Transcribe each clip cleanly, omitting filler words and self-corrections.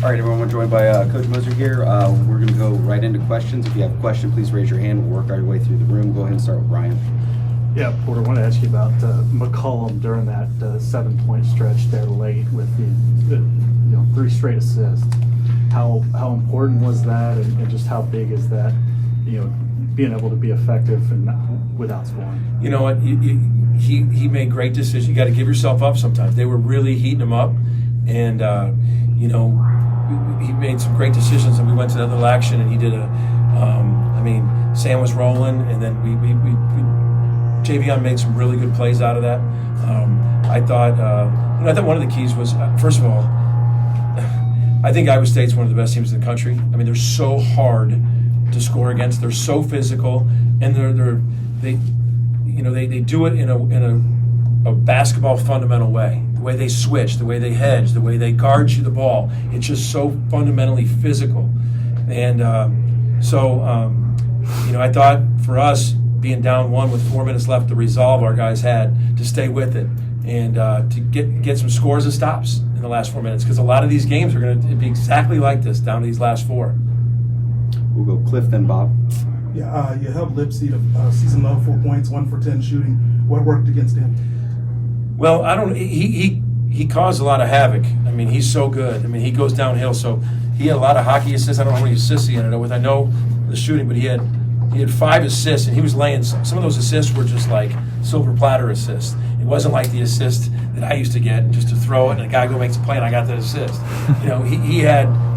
All right, everyone, we're joined by Coach Moser here. We're going to go right into questions. If you have a question, please raise your hand. We'll work our way through the room. Go ahead and start with Ryan. Yeah, Porter, I want to ask you about McCollum during that 7-point stretch there late with the 3 straight assists. How important was that, and just how big is that, being able to be effective and without scoring? You know what? He made great decisions. You got to give yourself up sometimes. They were really heating him up, and he made some great decisions. And we went to the other action, and he did Sam was rolling, and then we Javion made some really good plays out of that. I thought one of the keys was first of all, I think Iowa State's one of the best teams in the country. I mean, they're so hard to score against. They're so physical, and they do it in a basketball fundamental way. The way they switch, the way they hedge, the way they guard you the ball. It's just so fundamentally physical. And I thought for us, being down 1 with 4 minutes left, the resolve our guys had to stay with it and to get some scores and stops in the last 4 minutes, because a lot of these games are going to be exactly like this down to these last 4. We'll go Cliff, then Bob. Yeah, you held Lipsy to season low 4 points, 1 for 10 shooting. What worked against him? Well, he caused a lot of havoc. I mean, he's so good. I mean, he goes downhill, so he had a lot of hockey assists. I don't know how many assists he ended up with. I know the shooting, but he had 5 assists, and he was laying some of those assists were just like silver platter assists. It wasn't like the assist that I used to get, just to throw it and a guy go makes a play and I got that assist.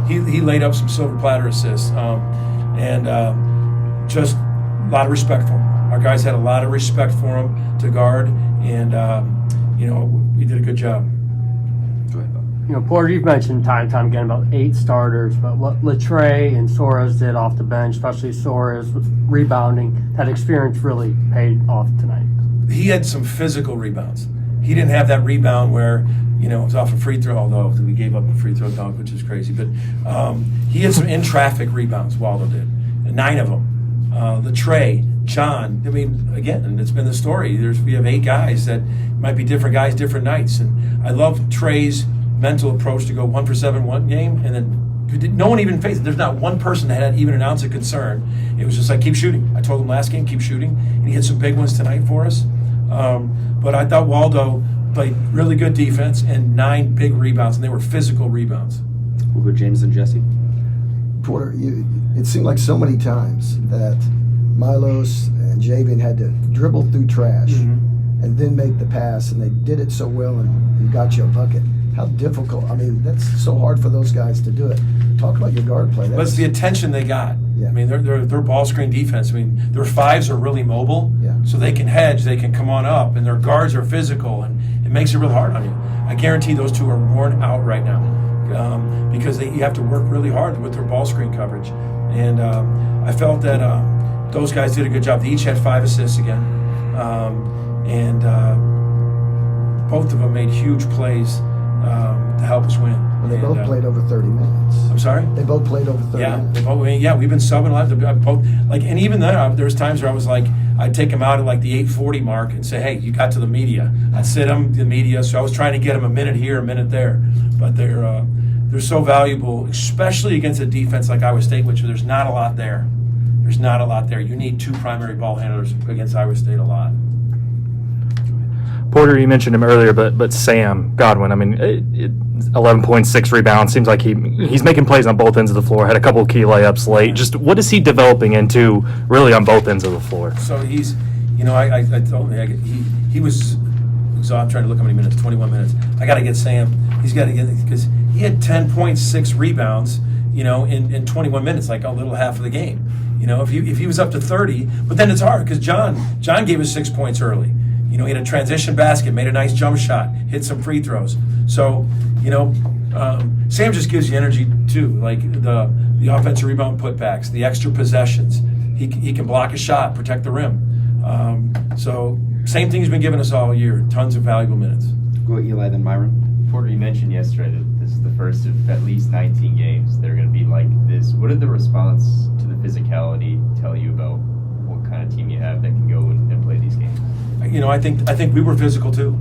He laid up some silver platter assists, and just a lot of respect for him. Our guys had a lot of respect for him to guard, and we did a good job. Go ahead, Bob. Porter, you've mentioned time and time again about 8 starters, but what Latre and Soares did off the bench, especially Soares with rebounding, that experience really paid off tonight. He had some physical rebounds. He didn't have that rebound where, it was off a free throw, although we gave up a free throw dunk, which is crazy. But he had some in-traffic rebounds, Waldo did, 9 of them. Latre, John, again, and it's been the story. We have 8 guys that might be different guys, different nights. And I love Trey's mental approach to go 1 for 7 one game, and then no one even faced it. There's not one person that had even an ounce of concern. It was just like, keep shooting. I told him last game, keep shooting, and he hit some big ones tonight for us. But I thought Waldo played really good defense and 9 big rebounds, and they were physical rebounds. We'll go James and Jesse. Porter, it seemed like so many times that Milos and Javion had to dribble through trash and then make the pass, and they did it so well and got you a bucket. How difficult. That's so hard for those guys to do it. Talk about your guard play. But it's the attention they got. Yeah. Their ball screen defense. Their 5s are really mobile, so they can hedge, they can come on up, and their guards are physical, and it makes it real hard on you. I guarantee those 2 are worn out right now because you have to work really hard with their ball screen coverage. And I felt that those guys did a good job. They each had 5 assists again, and both of them made huge plays to help us win. Well, they both played over 30 minutes. I'm sorry? They both played over 30 minutes. We've been subbing a lot. And even then, there's times where I was like, I'd take them out at like the 8:40 mark and say, hey, you got to the media. I'd sit them to the media, so I was trying to get them a minute here, a minute there. But they're so valuable, especially against a defense like Iowa State, which there's not a lot there. There's not a lot there. You need 2 primary ball handlers against Iowa State a lot. Porter, you mentioned him earlier, but Sam Godwin, 11.6 rebounds. Seems like he's making plays on both ends of the floor. Had a couple of key layups late. Just what is he developing into really on both ends of the floor? So he's, I told him he was exhausted. I'm trying to look how many minutes, 21 minutes. I got to get Sam. He's got to get, because he had 10.6 rebounds, in 21 minutes, like a little half of the game. If he was up to 30, but then it's hard because John gave us 6 points early. He had a transition basket, made a nice jump shot, hit some free throws. So, Sam just gives you energy too, like the offensive rebound putbacks, the extra possessions. He can block a shot, protect the rim. So same thing he's been giving us all year, tons of valuable minutes. Go Eli, then Myron. Porter, you mentioned yesterday that this is the first of at least 19 games that are going to be like this. What did the response to the physicality tell you about what kind of team you have that can go and play these games? I think we were physical too.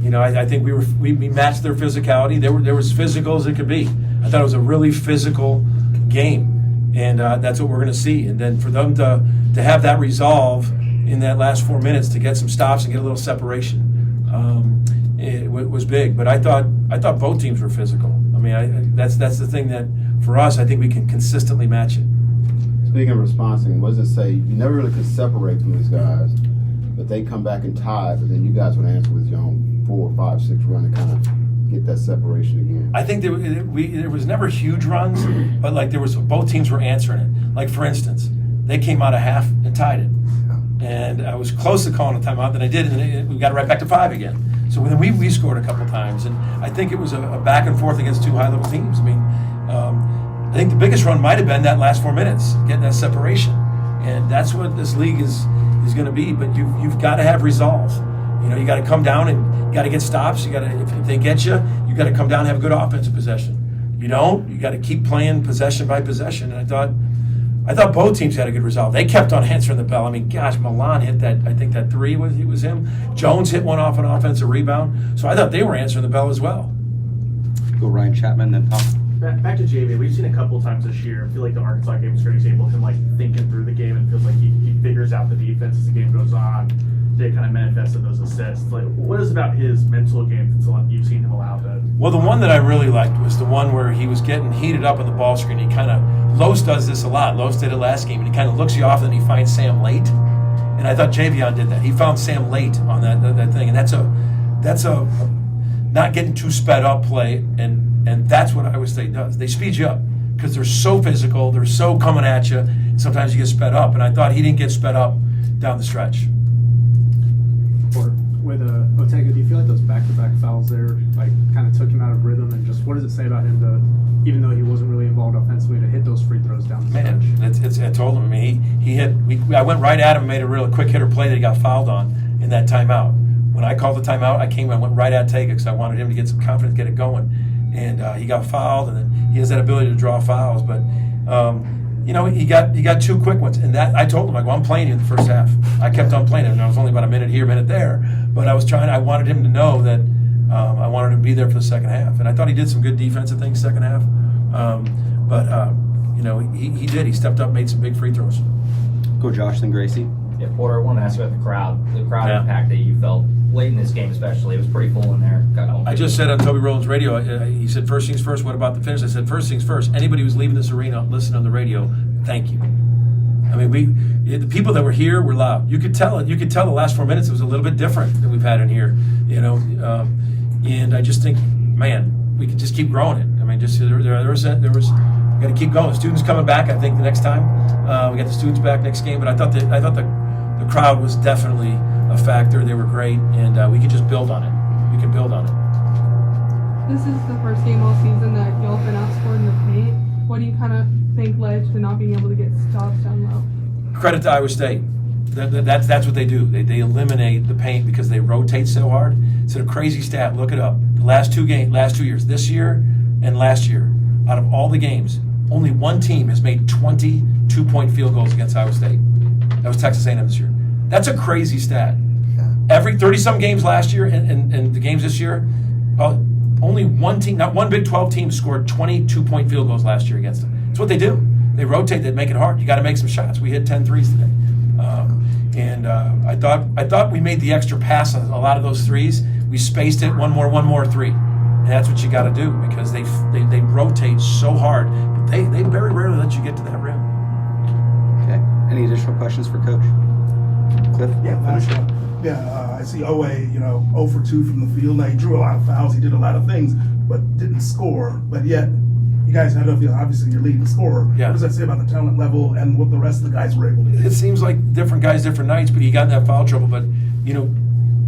You know, I think we matched their physicality. There was physical as it could be. I thought it was a really physical game, and that's what we're going to see. And then for them to have that resolve in that last 4 minutes to get some stops and get a little separation, it was big. But I thought both teams were physical. I mean, that's the thing that for us, I think we can consistently match it. Speaking of responding, what does it say? You never really could separate from these guys, but they come back and tie, but then you guys would answer with your own 4, 5, 6 run to kind of get that separation again. I think there was never huge runs, but like both teams were answering it. Like for instance, they came out of half and tied it, and I was close to calling a timeout, then I did, and we got it right back to 5 again. So then we scored a couple times, and I think it was a back and forth against 2 high-level teams. I mean, I think the biggest run might have been that last 4 minutes, getting that separation, and that's what this league is going to be. But you've got to have resolve. You know, you got to come down and you got to get stops. You got to, if they get you, you got to come down and have a good offensive possession. You don't, you got to keep playing possession by possession. And I thought both teams had a good resolve. They kept on answering the bell. I mean, gosh, Milan hit that. I think that 3 was him. Jones hit one off an offensive rebound. So I thought they were answering the bell as well. Go Ryan Chapman, then Tom. Back to JV, we've seen a couple times this year. I feel like the Arkansas game is a great example of him like thinking through the game and feels like he figures out the defense as the game goes on. They kind of manifested those assists. Like, what is about his mental game that you've seen him allow that? Well, the one that I really liked was the one where he was getting heated up on the ball screen. He kind of, Los does this a lot. Los did it last game, and he kind of looks you off, and then he finds Sam late. And I thought Javion did that. He found Sam late on that thing, and that's a not getting too sped up play, and that's what Iowa State does. They speed you up because they're so physical. They're so coming at you. Sometimes you get sped up, and I thought he didn't get sped up down the stretch. With Otega, do you feel like those back-to-back fouls there like kind of took him out of rhythm, and just what does it say about him to, even though he wasn't really involved offensively, to hit those free throws down the stretch? I told him. I mean, he hit. I went right at him, and made a real quick hitter play that he got fouled on in that timeout. When I called the timeout, I went right at Tega because I wanted him to get some confidence, get it going, and he got fouled, and then he has that ability to draw fouls, but. You know, he got 2 quick ones, and that I told him, I'm playing you in the first half. I kept on playing him, and I was only about a minute here, a minute there, but I wanted him to know that I wanted him to be there for the second half, and I thought he did some good defensive things second half, you know, he did. He stepped up, made some big free throws. Go Josh, then Gracie. Yeah, Porter, I want to ask you about the crowd impact that you felt late in this game, especially. It was pretty full in there. I just said on Toby Rowland's radio, he said, first things first, what about the finish? I said, first things first. Anybody who's leaving this arena, listening on the radio, thank you. I mean, the people that were here were loud. You could tell it. You could tell the last 4 minutes it was a little bit different than we've had in here, you know. And I just think, man, we could just keep growing it. I mean, just there was we got to keep going. Students coming back, I think, the next time. We got the students back next game, but I thought the crowd was definitely a factor. They were great, and we could just build on it. We can build on it. This is the first game all season that y'all been outscored in the paint. What do you kind of think led to not being able to get stops down low? Credit to Iowa State. That's what they do. They eliminate the paint because they rotate so hard. It's a crazy stat. Look it up. The last 2 years, this year and last year, out of all the games, only one team has made 20 2-point field goals against Iowa State. That was Texas A&M this year. That's a crazy stat. Every 30-some games last year and the games this year, only one team, not one Big 12 team, scored 22-point field goals last year against them. It's what they do. They rotate. They make it hard. You got to make some shots. We hit 10 threes today. I thought we made the extra pass on a lot of those threes. We spaced it, one more three. And that's what you got to do because they rotate so hard. But they very rarely let you get to that rim. Okay. Any additional questions for Coach? Cliff? Yeah, finish it. Yeah, I see Owe, 0 for 2 from the field. Now, he drew a lot of fouls. He did a lot of things, but didn't score. But yet, you guys had obviously your leading scorer. Yeah. What does that say about the talent level and what the rest of the guys were able to do? It seems like different guys, different nights, but he got in that foul trouble. But,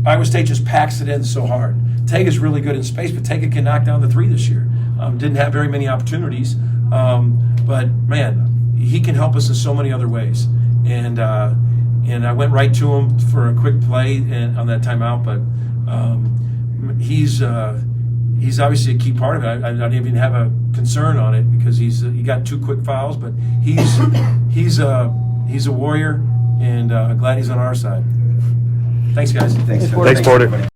Iowa State just packs it in so hard. Tega's really good in space, but Tega can knock down the 3 this year. Didn't have very many opportunities. But, man, he can help us in so many other ways. And I went right to him for a quick play on that timeout, but he's obviously a key part of it. I don't even have a concern on it because he got 2 quick fouls, but he's a warrior, and glad he's on our side. Thanks, guys. Thanks, Porter.